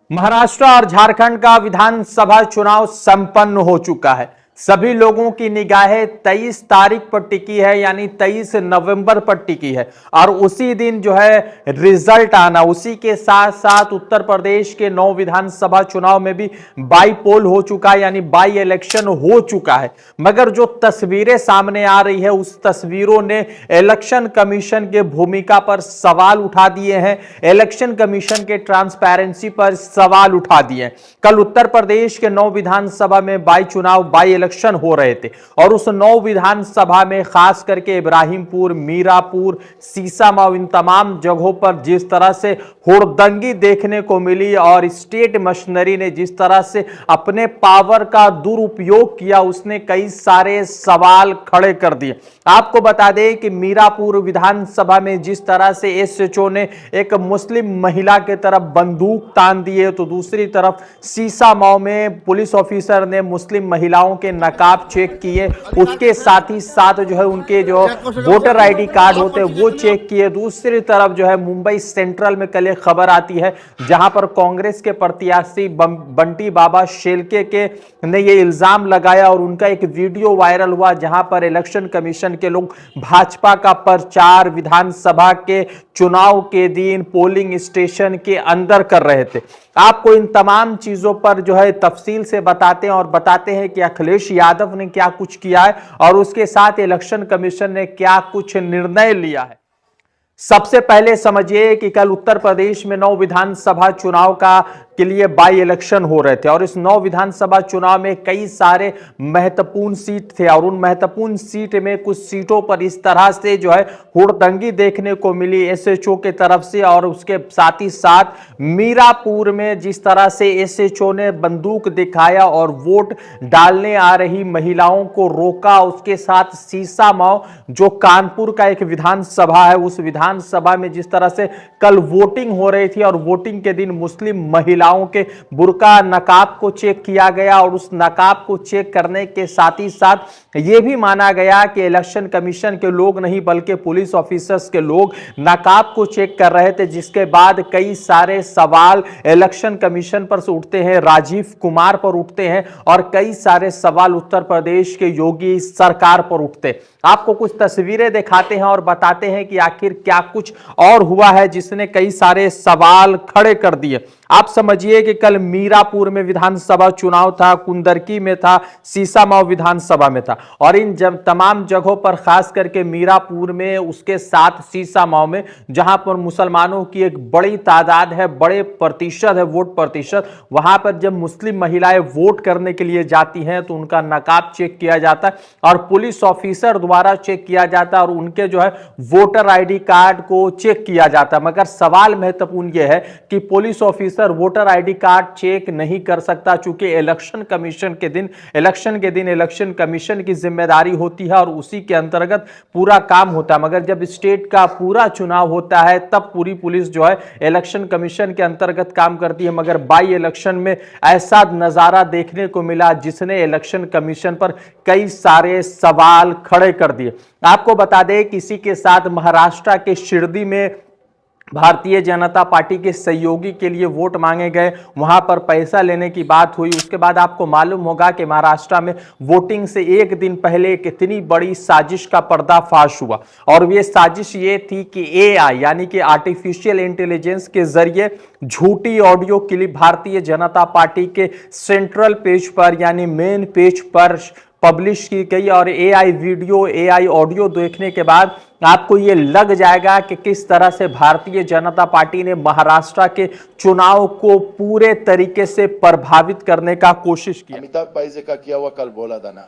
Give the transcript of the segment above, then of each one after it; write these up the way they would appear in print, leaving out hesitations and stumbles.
महाराष्ट्र और झारखंड का विधानसभा चुनाव संपन्न हो चुका है। सभी लोगों की निगाहें 23 तारीख पर टिकी है, यानी 23 नवंबर पर टिकी है और उसी दिन जो है रिजल्ट आना। उसी के साथ साथ उत्तर प्रदेश के 9 विधानसभा चुनाव में भी बाई पोल हो चुका है, यानी बाई इलेक्शन हो चुका है। मगर जो तस्वीरें सामने आ रही है उस तस्वीरों ने इलेक्शन कमीशन के भूमिका पर सवाल उठा दिए हैं, इलेक्शन कमीशन के ट्रांसपेरेंसी पर सवाल उठा दिए। कल उत्तर प्रदेश के 9 विधानसभा में बाई इलेक्शन हो रहे थे और उस 9 विधानसभा में खास करके इब्राहिमपुर, मीरापुर, सीसामाऊ, इन तमाम जगहों पर जिस तरह से हुड़दंगी देखने को मिली और स्टेट मशीनरी ने जिस तरह से अपने पावर का दुरुपयोग किया, उसने कई सारे सवाल खड़े कर दिए। आपको बता दें कि मीरापुर विधानसभा में जिस तरह से एसएचओ ने एक मुस्लिम महिला के तरफ बंदूक तान दी है, तो दूसरी तरफ सीसामाऊ में पुलिस ऑफिसर ने मुस्लिम महिलाओं के नकाब चेक किए, उसके साथ ही साथ जो है उनके जो वोटर आईडी कार्ड होते हैं वो चेक किए। दूसरी तरफ जो है मुंबई सेंट्रल में कल एक खबर आती है जहां पर कांग्रेस के प्रत्याशी बंटी बाबा शेलके के ने ये इल्जाम लगाया और उनका एक वीडियो वायरल हुआ जहां पर इलेक्शन कमीशन के लोग भाजपा का प्रचार विधानसभा के चुनाव के दिन पोलिंग स्टेशन के अंदर कर रहे थे। आपको इन तमाम चीजों पर जो है तफसील से बताते हैं और बताते हैं कि अखिलेश यादव ने क्या कुछ किया है और उसके साथ इलेक्शन कमीशन ने क्या कुछ निर्णय लिया है। सबसे पहले समझिए कि कल उत्तर प्रदेश में 9 विधानसभा चुनाव के लिए बाई इलेक्शन हो रहे थे और इस 9 विधानसभा चुनाव में कई सारे महत्वपूर्ण सीट थे और उन महत्वपूर्ण सीट में कुछ सीटों पर इस तरह से जो है हुड़दंगी देखने को मिली एसएचओ के तरफ से और उसके साथ ही साथ मीरापुर में जिस तरह से एसएचओ ने बंदूक दिखाया और वोट डालने आ रही महिलाओं को रोका। उसके साथ सीसामाऊ जो कानपुर का एक विधानसभा है, उस विधानसभा में जिस तरह से कल वोटिंग हो रही थी और वोटिंग के दिन मुस्लिम महिलाओं के बुर्का नकाब को चेक किया गया और उस नकाब को चेक करने के साथ ही साथ यह भी माना गया कि इलेक्शन कमीशन के लोग नहीं बल्कि पुलिस ऑफिसर्स के लोग नकाब को चेक कर रहे थे, जिसके बाद कई सारे सवाल इलेक्शन कमीशन पर से उठते हैं, राजीव कुमार पर उठते हैं और कई सारे सवाल उत्तर प्रदेश के योगी सरकार पर उठते। आपको कुछ तस्वीरें दिखाते हैं और बताते हैं कि आखिर क्या कुछ और हुआ है जिसने कई सारे सवाल खड़े कर दिए। आप समझिए कि कल मीरापुर में विधानसभा चुनाव था, कुंदरकी में था, सीसामाऊ विधानसभा में था और इन तमाम जगहों पर खास करके मीरापुर में, उसके साथ सीसामाऊ में जहां पर मुसलमानों की एक बड़ी तादाद है, बड़े प्रतिशत है वोट प्रतिशत, वहां पर जब मुस्लिम महिलाएं वोट करने के लिए जाती हैं तो उनका नकाब चेक किया जाता है और पुलिस ऑफिसर द्वारा चेक किया जाता है और उनके जो है वोटर आईडी कार्ड को चेक किया जाता है। मगर सवाल महत्वपूर्ण यह है कि police officer voter ID card check नहीं कर सकता, चूंकि इलेक्शन के दिन इलेक्शन कमीशन की जिम्मेदारी होती है और उसी के अंतर्गत पूरा काम होता है। मगर जब स्टेट का पूरा चुनाव होता है तब पूरी पुलिस जो है इलेक्शन कमीशन के अंतर्गत काम करती है। मगर बाई इलेक्शन में ऐसा नजारा देखने को मिला जिसने इलेक्शन कमीशन पर कई सारे सवाल खड़े कर दिए। आपको बता दें कि इसी के साथ महाराष्ट्र के शिरडी में भारतीय जनता पार्टी के सहयोगी के लिए वोट मांगे गए, वहां पर पैसा लेने की बात हुई। उसके बाद आपको मालूम होगा कि महाराष्ट्र में वोटिंग से एक दिन पहले कितनी बड़ी साजिश का पर्दाफाश हुआ और ये साजिश ये थी कि एआई यानी कि आर्टिफिशियल इंटेलिजेंस के जरिए झूठी audio clip Bharatiya Janata party के सेंट्रल पेज पर यानी मेन पेज पर पब्लिश की गई और एआई वीडियो, एआई ऑडियो देखने के बाद आपको ये लग जाएगा कि किस तरह से भारतीय जनता पार्टी ने महाराष्ट्र के चुनाव को पूरे तरीके से प्रभावित करने का कोशिश किया। अमिताभ पाइजे का किया हुआ कल बोला था ना,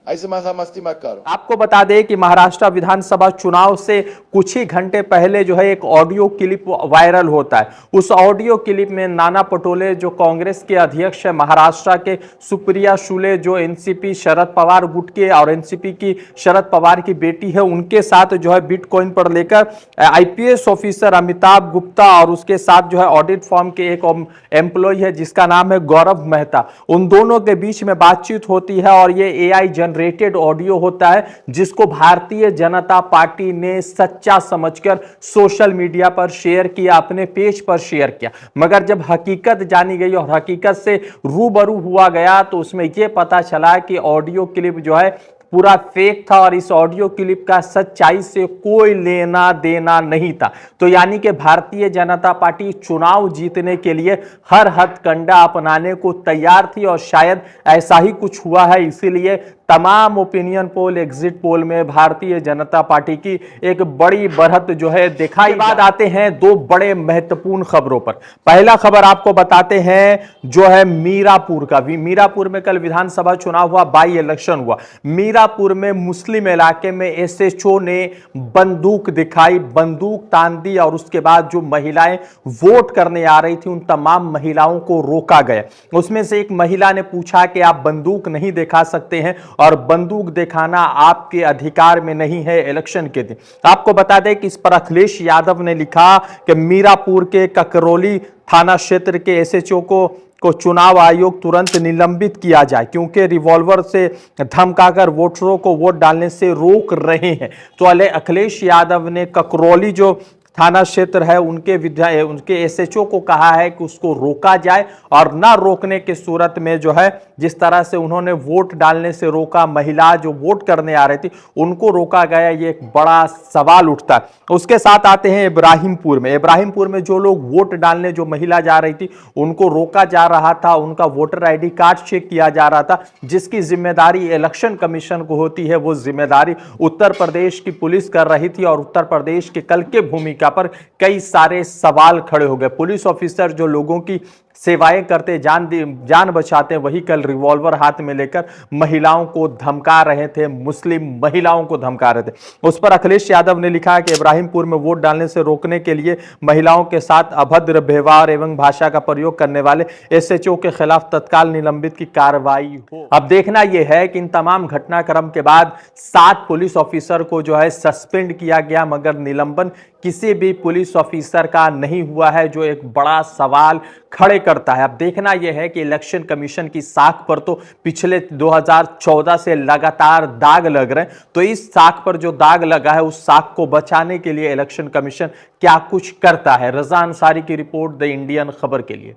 ऐसे मस्ती मत करो। आपको बता दें कि महाराष्ट्र विधानसभा चुनाव से कुछ ही घंटे पहले जो है एक ऑडियो क्लिप वायरल होता है। उस ऑडियो क्लिप में नाना पटोले जो कांग्रेस के अध्यक्ष है, महाराष्ट्र के सुप्रिया सुले जो एनसीपी शरद पवार गुट के और एनसीपी की शरद पवार की बेटी है, उनके साथ जो है बिटकॉइन पर लेकर आईपीएस ऑफिसर अमिताभ गुप्ता और उसके साथ जो है ऑडिट फर्म के एक एम्प्लॉय है जिसका नाम है गौरव मेहता, उन दोनों के बीच में बातचीत होती है और ये एआई जनरेट जनरेटेड ऑडियो होता है जिसको भारतीय जनता पार्टी ने सच्चा समझकर सोशल मीडिया पर शेयर किया, अपने पेज पर शेयर किया। मगर जब हकीकत जानी गई और हकीकत से रूबरू हुआ गया तो उसमें यह पता चला कि ऑडियो क्लिप जो है पूरा फेक था और इस ऑडियो क्लिप का सच्चाई से कोई लेना देना नहीं था। तो यानी कि भारतीय जनता पार्टी चुनाव जीतने के लिए हर हथकंडा अपनाने को तैयार थी और शायद ऐसा ही कुछ हुआ है। इसीलिए तमाम ओपिनियन पोल, एग्जिट पोल में भारतीय जनता पार्टी की एक बड़ी बढ़त जो है दिखाई। बाद आते हैं दो बड़े महत्वपूर्ण खबरों पर। पहला खबर आपको बताते हैं जो है मीरापुर का। मीरापुर में कल विधानसभा चुनाव हुआ, बाई इलेक्शन हुआ। मीरापुर में मुस्लिम इलाके में एसएचओ ने बंदूक दिखाई, बंदूक तान दी और उसके बाद जो महिलाएं वोट करने आ रही थी उन तमाम महिलाओं को रोका गया। उसमें से एक महिला ने पूछा कि आप बंदूक नहीं दिखा सकते हैं और बंदूक दिखाना आपके अधिकार में नहीं है इलेक्शन के दिन। आपको बता दें कि इस पर अखिलेश यादव ने लिखा कि मीरापुर के ककरौली थाना क्षेत्र के एसएचओ को चुनाव आयोग तुरंत निलंबित किया जाए क्योंकि रिवॉल्वर से धमकाकर वोटरों को वोट डालने से रोक रहे हैं। तो अखिलेश यादव ने ककरौली जो थाना क्षेत्र है उनके एसएचओ को कहा है कि उसको रोका जाए और ना रोकने की सूरत में जो है जिस तरह से उन्होंने वोट डालने से रोका, महिला जो वोट करने आ रही थी उनको रोका गया, ये एक बड़ा सवाल उठता है। उसके साथ आते हैं इब्राहिमपुर में। इब्राहिमपुर में जो लोग वोट डालने, जो महिला जा रही थी उनको रोका जा रहा था, उनका वोटर आईडी कार्ड चेक किया जा रहा था। जिसकी जिम्मेदारी इलेक्शन कमीशन को होती है वो जिम्मेदारी उत्तर प्रदेश की पुलिस कर रही थी और उत्तर प्रदेश के कल के भूमिका पर कई सारे सवाल खड़े हो गए। पुलिस ऑफिसर जो लोगों की सेवाएं करते, जान बचाते, वही कल रिवॉल्वर हाथ में लेकर महिलाओं को धमका रहे थे, मुस्लिम महिलाओं को धमका रहे थे। उस पर अखिलेश यादव ने लिखा कि इब्राहिमपुर में वोट डालने से रोकने के लिए महिलाओं के साथ अभद्र व्यवहार एवं भाषा का प्रयोग करने वाले एसएचओ के खिलाफ तत्काल निलंबित की कार्रवाई हो। अब देखना यह है कि इन तमाम घटनाक्रम के बाद 7 पुलिस ऑफिसर को जो है सस्पेंड किया गया, मगर निलंबन किसी भी पुलिस ऑफिसर का नहीं हुआ है, जो एक बड़ा सवाल खड़े करता है। अब देखना यह है कि इलेक्शन कमीशन की साख पर तो पिछले 2014 से लगातार दाग लग रहे हैं, तो इस साख पर जो दाग लगा है उस साख को बचाने के लिए इलेक्शन कमीशन क्या कुछ करता है। रजा अंसारी की रिपोर्ट, द इंडियन खबर के लिए।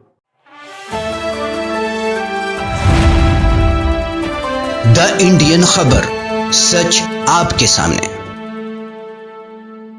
द इंडियन खबर, सच आपके सामने।